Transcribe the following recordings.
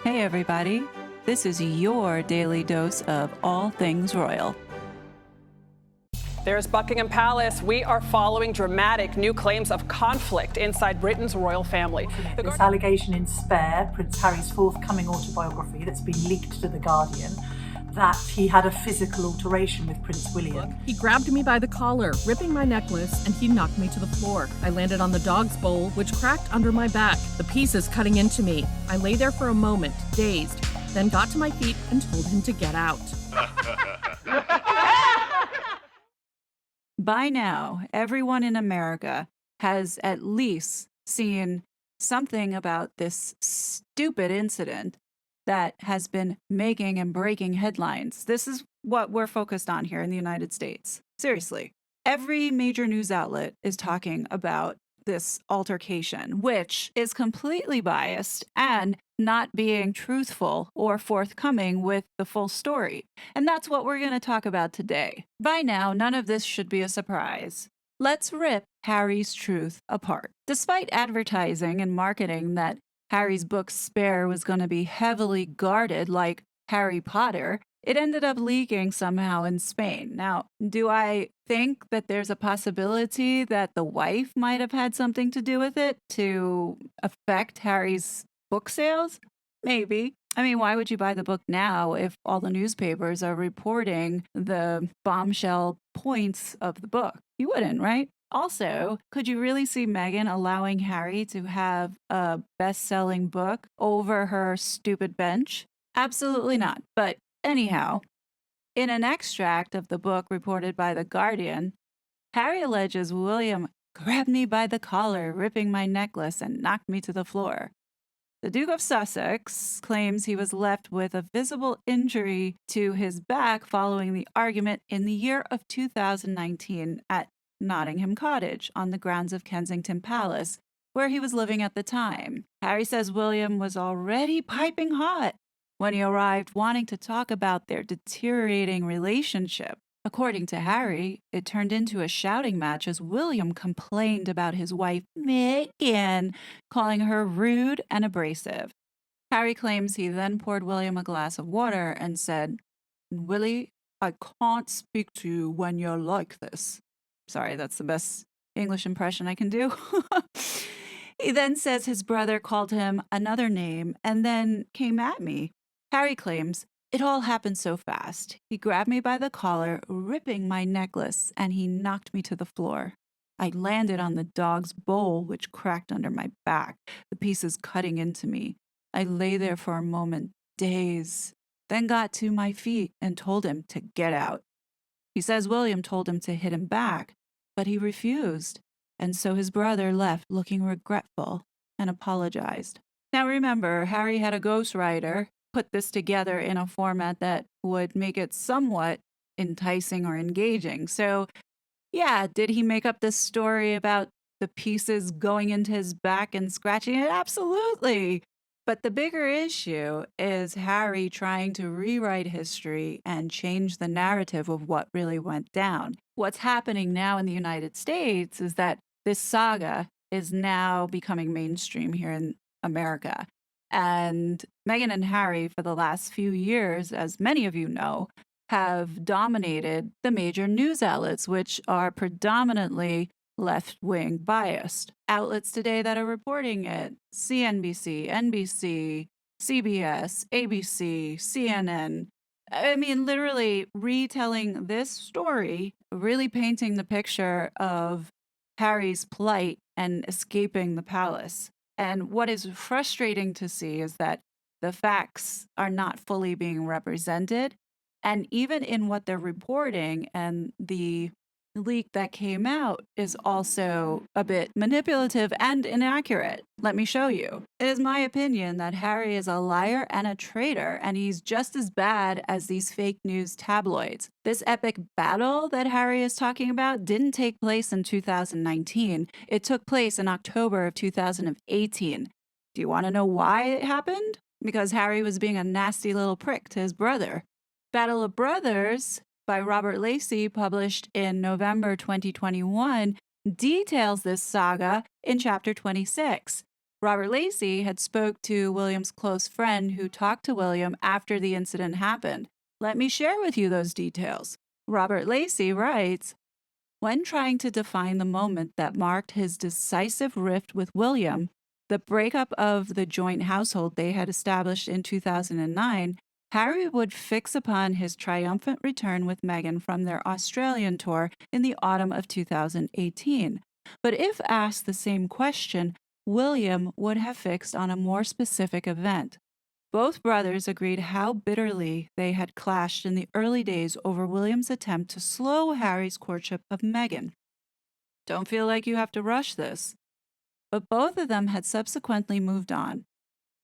Hey everybody, this is your daily dose of all things royal. There's Buckingham Palace. We are following dramatic new claims of conflict inside Britain's royal family. This allegation in Spare, Prince Harry's forthcoming autobiography that's been leaked to The Guardian, that he had a physical alteration with Prince William. He grabbed me by the collar, ripping my necklace, and he knocked me to the floor. I landed on the dog's bowl, which cracked under my back, the pieces cutting into me. I lay there for a moment, dazed, then got to my feet and told him to get out. By now, everyone in America has at least seen something about this stupid incident that has been making and breaking headlines. This is what we're focused on here in the United States. Seriously. Every major news outlet is talking about this altercation, which is completely biased and not being truthful or forthcoming with the full story. And that's what we're going to talk about today. By now, none of this should be a surprise. Let's rip Harry's truth apart. Despite advertising and marketing that Harry's book Spare was going to be heavily guarded like Harry Potter, it ended up leaking somehow in Spain. Now, do I think that there's a possibility that the wife might have had something to do with it to affect Harry's book sales? Maybe. I mean, why would you buy the book now if all the newspapers are reporting the bombshell points of the book? You wouldn't, right? Also, could you really see Meghan allowing Harry to have a best-selling book over her stupid bench? Absolutely not. But anyhow, in an extract of the book reported by The Guardian, Harry alleges William grabbed me by the collar, ripping my necklace, and knocked me to the floor. The Duke of Sussex claims he was left with a visible injury to his back following the argument in the year of 2019 at Nottingham Cottage on the grounds of Kensington Palace, where he was living at the time. Harry says William was already piping hot when he arrived, wanting to talk about their deteriorating relationship. According to Harry, it turned into a shouting match as William complained about his wife, Meghan, calling her rude and abrasive. Harry claims he then poured William a glass of water and said, "Willie, I can't speak to you when you're like this." Sorry, that's the best English impression I can do. He then says his brother called him another name and then came at me. Harry claims, "It all happened so fast. He grabbed me by the collar, ripping my necklace, and he knocked me to the floor. I landed on the dog's bowl, which cracked under my back, the pieces cutting into me. I lay there for a moment, dazed, then got to my feet and told him to get out." He says William told him to hit him back, but he refused, and so his brother left looking regretful and apologized. Now remember, Harry had a ghostwriter put this together in a format that would make it somewhat enticing or engaging. So, yeah, did he make up this story about the pieces going into his back and scratching it? Absolutely. But the bigger issue is Harry trying to rewrite history and change the narrative of what really went down. What's happening now in the United States is that this saga is now becoming mainstream here in America. And Meghan and Harry, for the last few years, as many of you know, have dominated the major news outlets, which are predominantly left-wing biased. Outlets today that are reporting it: CNBC, NBC, CBS, ABC, CNN. I mean, literally retelling this story, really painting the picture of Harry's plight and escaping the palace. And what is frustrating to see is that the facts are not fully being represented. And even in what they're reporting, and the leak that came out is also a bit manipulative and inaccurate. Let me show you. It is my opinion that Harry is a liar and a traitor, and he's just as bad as these fake news tabloids. This epic battle that Harry is talking about didn't take place in 2019. It took place in October of 2018. Do you want to know why it happened? Because Harry was being a nasty little prick to his brother. Battle of Brothers by Robert Lacey, published in November 2021, details this saga in chapter 26. Robert Lacey had spoke to William's close friend who talked to William after the incident happened. Let me share with you those details. Robert Lacey writes, when trying to define the moment that marked his decisive rift with William, the breakup of the joint household they had established in 2009, Harry would fix upon his triumphant return with Meghan from their Australian tour in the autumn of 2018. But if asked the same question, William would have fixed on a more specific event. Both brothers agreed how bitterly they had clashed in the early days over William's attempt to slow Harry's courtship of Meghan. Don't feel like you have to rush this. But both of them had subsequently moved on.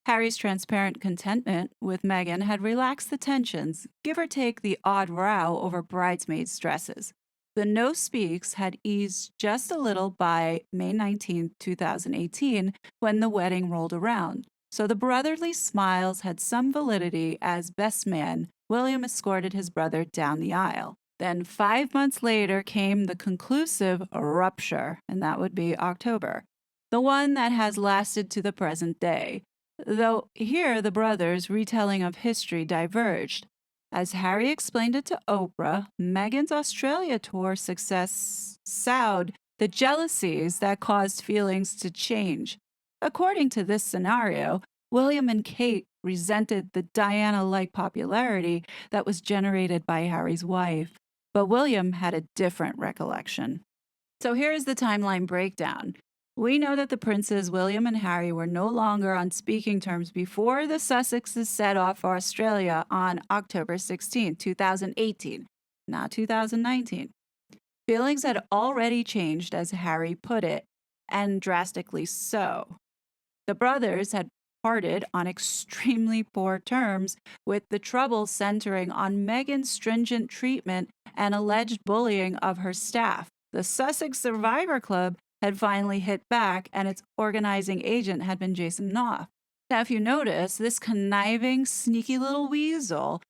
Harry's transparent contentment with Meghan had relaxed the tensions, give or take the odd row over bridesmaids' dresses. The no speaks had eased just a little by May 19, 2018, when the wedding rolled around. So the brotherly smiles had some validity as best man, William escorted his brother down the aisle. Then 5 months later came the conclusive rupture, and that would be October, the one that has lasted to the present day. Though here the brothers' retelling of history diverged. As Harry explained it to Oprah, Meghan's Australia tour success sowed the jealousies that caused feelings to change. According to this scenario, William and Kate resented the Diana-like popularity that was generated by Harry's wife, but William had a different recollection. So here is the timeline breakdown. We know that the princes William and Harry were no longer on speaking terms before the Sussexes set off for Australia on October 16, 2018, not 2019. Feelings had already changed, as Harry put it, and drastically so. The brothers had parted on extremely poor terms, with the trouble centering on Meghan's stringent treatment and alleged bullying of her staff. The Sussex Survivor Club had finally hit back, and its organizing agent had been Jason Knopf. Now, if you notice, this conniving, sneaky little weasel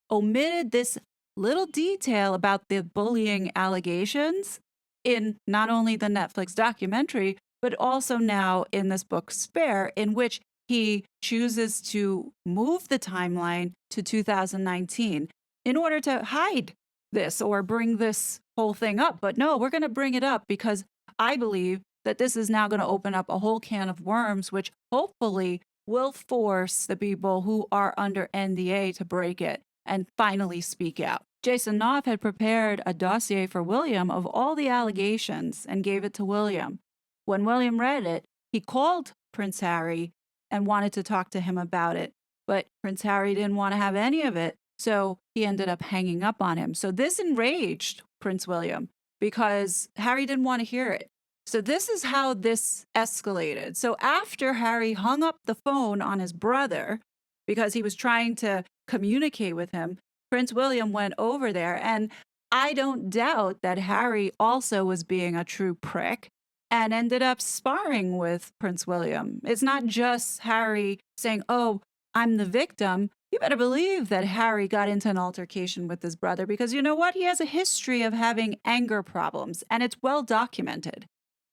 omitted this little detail about the bullying allegations in not only the Netflix documentary, but also now in this book, Spare, in which he chooses to move the timeline to 2019 in order to hide this or bring this whole thing up. But no, we're going to bring it up because I believe that this is now going to open up a whole can of worms, which hopefully will force the people who are under NDA to break it and finally speak out. Jason Knopf had prepared a dossier for William of all the allegations and gave it to William. When William read it, he called Prince Harry and wanted to talk to him about it, but Prince Harry didn't want to have any of it, so he ended up hanging up on him. So this enraged Prince William because Harry didn't want to hear it. So this is how this escalated. So after Harry hung up the phone on his brother because he was trying to communicate with him, Prince William went over there, and I don't doubt that Harry also was being a true prick and ended up sparring with Prince William. It's not just Harry saying, oh, I'm the victim. You better believe that Harry got into an altercation with his brother because you know what? He has a history of having anger problems, and it's well documented.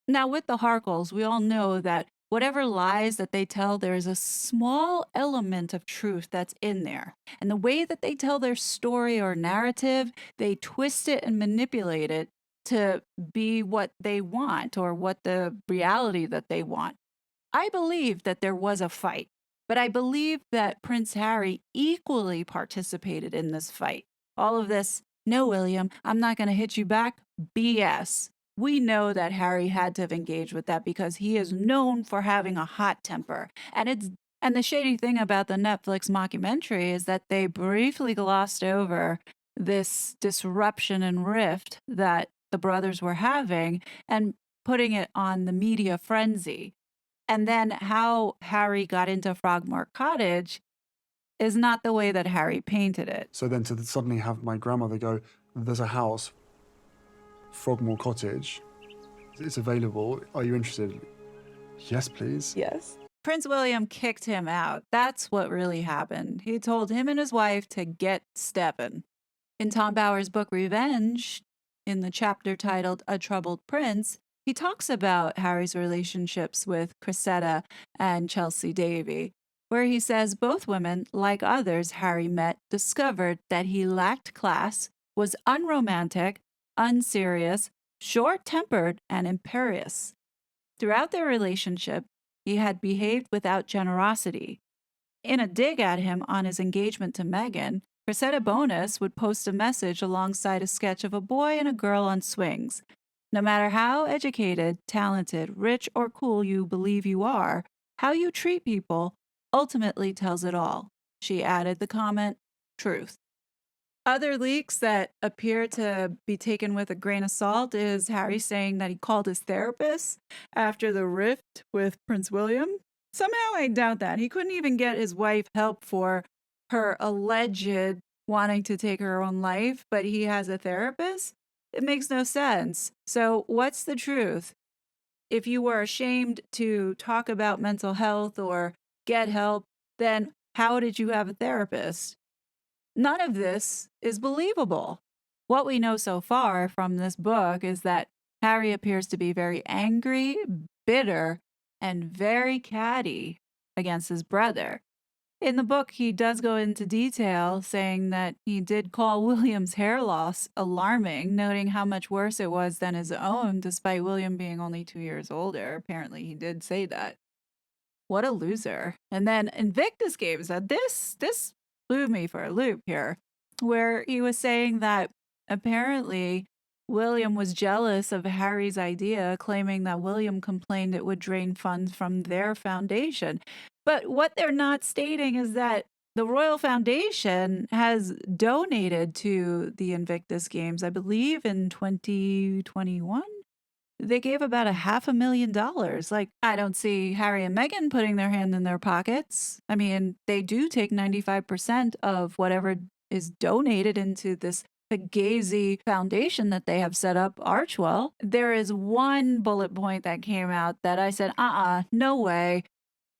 Now, with the Harkles, we all know that whatever lies that they tell, there's a small element of truth that's in there. And the way that they tell their story or narrative, they twist it and manipulate it to be what they want or what the reality that they want. I believe that there was a fight, but I believe that Prince Harry equally participated in this fight. All of this, no, William, I'm not going to hit you back, BS. We know that Harry had to have engaged with that because he is known for having a hot temper. And the shady thing about the Netflix mockumentary is that they briefly glossed over this disruption and rift that the brothers were having and putting it on the media frenzy. And then how Harry got into Frogmore Cottage is not the way that Harry painted it. So then to suddenly have my grandmother go, there's a house, Frogmore Cottage, it's available, are you interested? Yes, please. Yes. Prince William kicked him out. That's what really happened. He told him and his wife to get steppin'. In Tom Bower's book Revenge, in the chapter titled A Troubled Prince, He talks about Harry's relationships with Cressida and Chelsea Davy, where he says both women, like others Harry met, discovered that he lacked class, was unromantic, unserious, short-tempered, and imperious. Throughout their relationship, he had behaved without generosity. In a dig at him on his engagement to Meghan, Cressida Bonus would post a message alongside a sketch of a boy and a girl on swings. No matter how educated, talented, rich, or cool you believe you are, how you treat people ultimately tells it all. She added the comment, truth. Other leaks that appear to be taken with a grain of salt is Harry saying that he called his therapist after the rift with Prince William. Somehow I doubt that. He couldn't even get his wife help for her alleged wanting to take her own life, but he has a therapist? It makes no sense. So, what's the truth? If you were ashamed to talk about mental health or get help, then how did you have a therapist? None of this is believable. What we know so far from this book is that Harry appears to be very angry, bitter, and very catty against his brother. In the book, he does go into detail saying that he did call William's hair loss alarming, noting how much worse it was than his own, despite William being only 2 years older. Apparently, he did say that. What a loser. And then Invictus Games, this blew me for a loop here, where he was saying that apparently William was jealous of Harry's idea, claiming that William complained it would drain funds from their foundation. But what they're not stating is that the Royal Foundation has donated to the Invictus Games, I believe in 2021. They gave about $500,000. Like, I don't see Harry and Meghan putting their hand in their pockets. I mean, they do take 95% of whatever is donated into this Fugazi foundation that they have set up, Archwell. There is one bullet point that came out that I said, no way.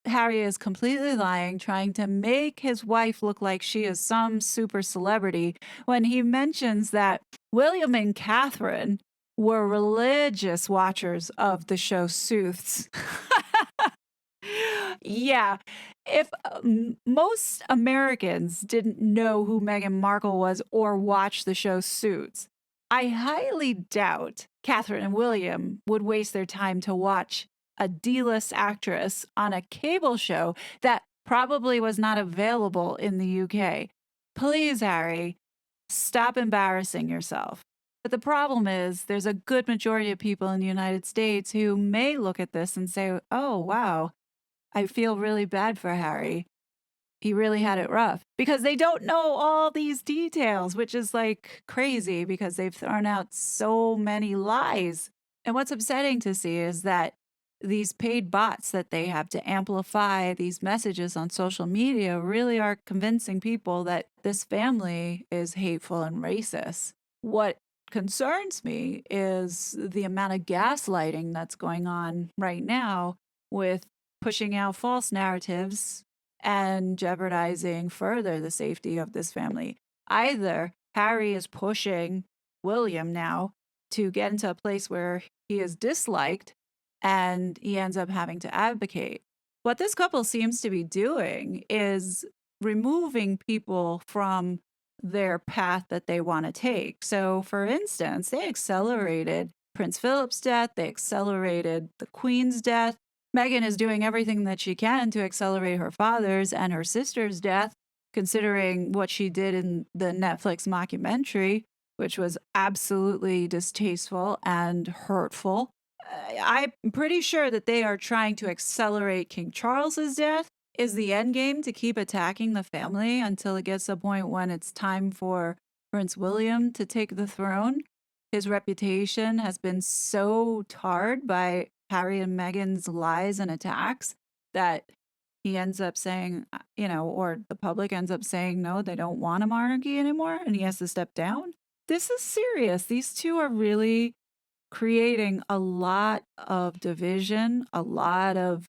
Harry is completely lying, trying to make his wife look like she is some super celebrity when he mentions that William and Catherine were religious watchers of the show Suits. Yeah, if most Americans didn't know who Meghan Markle was or watch the show Suits, I highly doubt Catherine and William would waste their time to watch a D-list actress on a cable show that probably was not available in the UK. Please, Harry, stop embarrassing yourself. But the problem is there's a good majority of people in the United States who may look at this and say, oh, wow, I feel really bad for Harry. He really had it rough because they don't know all these details, which is like crazy because they've thrown out so many lies. And what's upsetting to see is that these paid bots that they have to amplify these messages on social media really are convincing people that this family is hateful and racist. What concerns me is the amount of gaslighting that's going on right now with pushing out false narratives and jeopardizing further the safety of this family. Either Harry is pushing William now to get into a place where he is disliked and he ends up having to advocate. What this couple seems to be doing is removing people from their path that they want to take. So, for instance, they accelerated Prince Philip's death, they accelerated the Queen's death. Meghan is doing everything that she can to accelerate her father's and her sister's death, considering what she did in the Netflix mockumentary, which was absolutely distasteful and hurtful. I'm pretty sure that they are trying to accelerate King Charles's death. Is the end game to keep attacking the family until it gets to a point when it's time for Prince William to take the throne? His reputation has been so tarred by Harry and Meghan's lies and attacks that he ends up saying, or the public ends up saying, no, they don't want a monarchy anymore, and he has to step down. This is serious. These two are really creating a lot of division, a lot of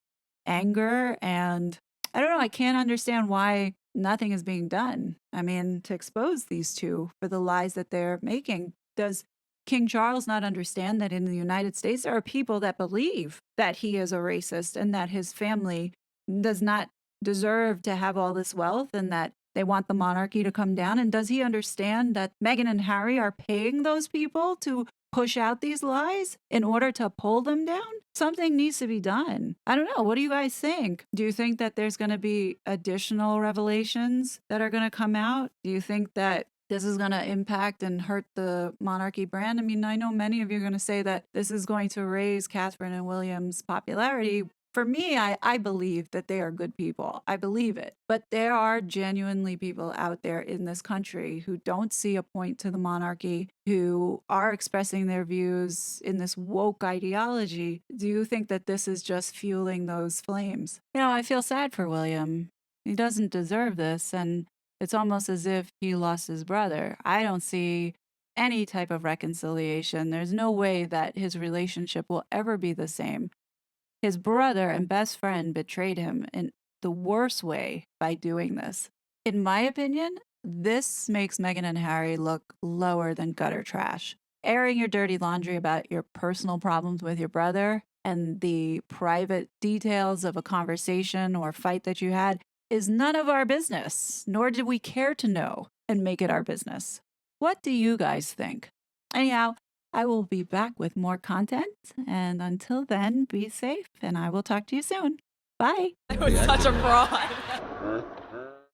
anger, and I don't know, I can't understand why nothing is being done. I mean, to expose these two for the lies that they're making. Does King Charles not understand that in the United States there are people that believe that he is a racist and that his family does not deserve to have all this wealth and that they want the monarchy to come down? And does he understand that Meghan and Harry are paying those people to push out these lies in order to pull them down? Something needs to be done. I don't know. What do you guys think? Do you think that there's going to be additional revelations that are going to come out? Do you think that this is going to impact and hurt the monarchy brand? I mean, I know many of you are going to say that this is going to raise Catherine and William's popularity. For me, I believe that they are good people. I believe it. But there are genuinely people out there in this country who don't see a point to the monarchy, who are expressing their views in this woke ideology. Do you think that this is just fueling those flames? You know, I feel sad for William. He doesn't deserve this, and it's almost as if he lost his brother. I don't see any type of reconciliation. There's no way that his relationship will ever be the same. His brother and best friend betrayed him in the worst way by doing this. In my opinion, this makes Meghan and Harry look lower than gutter trash. Airing your dirty laundry about your personal problems with your brother and the private details of a conversation or fight that you had is none of our business, nor did we care to know and make it our business. What do you guys think? Anyhow, I will be back with more content, and until then, be safe, and I will talk to you soon. Bye. It was such a fraud.